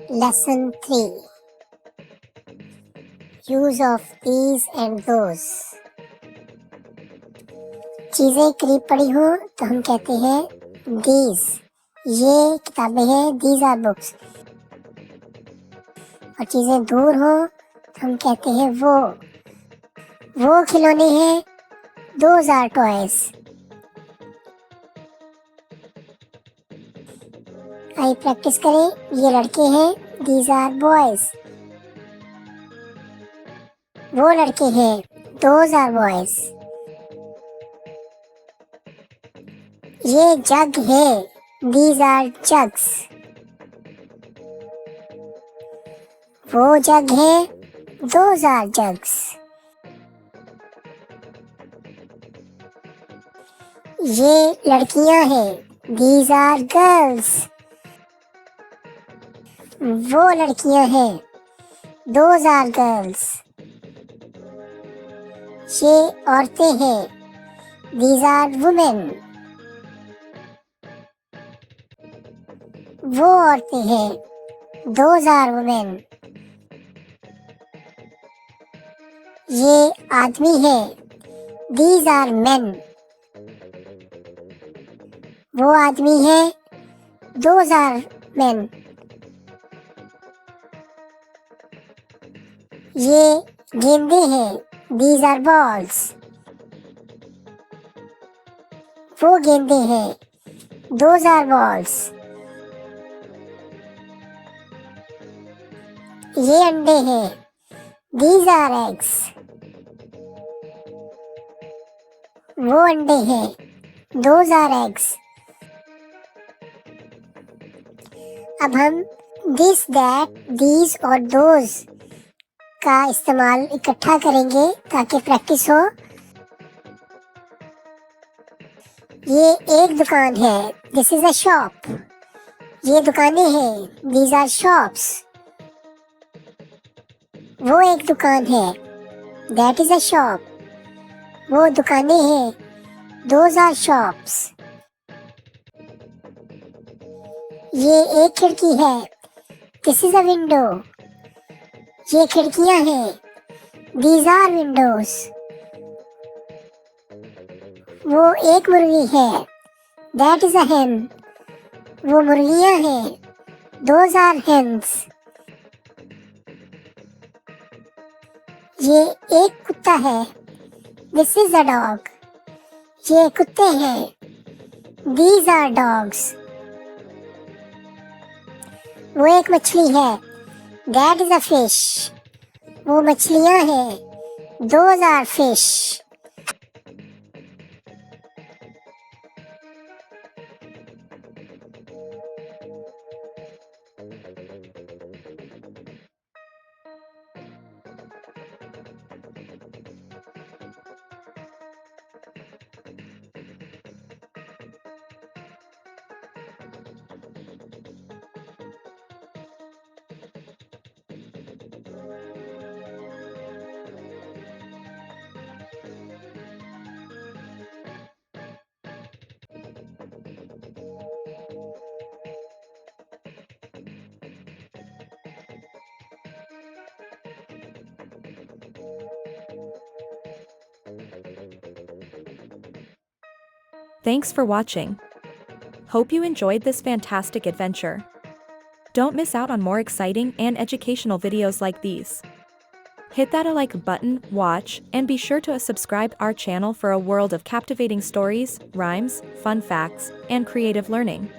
Lesson 3. Use of these and those. चीज़ें करीब पड़ी हो तो हम कहते हैं these. ये किताबें हैं, these are books. और चीज़ें दूर हो तो हम कहते हैं वो खिलौने हैं, those are toys. आइए प्रैक्टिस करें. ये लड़के हैं, these are boys. वो लड़के हैं, those are boys. ये जग है, these are jugs. वो जग है, those are jugs. ये लड़कियां हैं, these are girls. वो लड़कियां हैं, those are girls. ये औरतें हैं, these are women. वो औरतें हैं, those are women. ये आदमी हैं, these are men. वो आदमी हैं, those are men. ये गेंदें हैं, these are balls. वो गेंदें हैं, those are balls. ये अंडे हैं, these are eggs. वो अंडे हैं, those are eggs. अब हम this, that, these और those का इस्तेमाल इकट्ठा करेंगे ताकि प्रैक्टिस हो. ये एक दुकान है, this is a shop. ये दुकानें हैं, these are shops. वो एक दुकान है, that is a shop. वो दुकानें हैं, those are shops. ये एक खिड़की है, this is a window. ये खिड़कियां हैं, these are windows. वो एक मुर्गी है, that is a hen. वो मुर्गियां हैं, those are hens. ये एक कुत्ता है, this is a dog. ये कुत्ते हैं, these are dogs. वो एक मछली है, that is a fish. वो मछलियां हैं, those are fish. Thanks for watching. Hope you enjoyed this fantastic adventure. Don't miss out on more exciting and educational videos like these. Hit that like button, watch, and be sure to subscribe our channel for a world of captivating stories, rhymes, fun facts, and creative learning.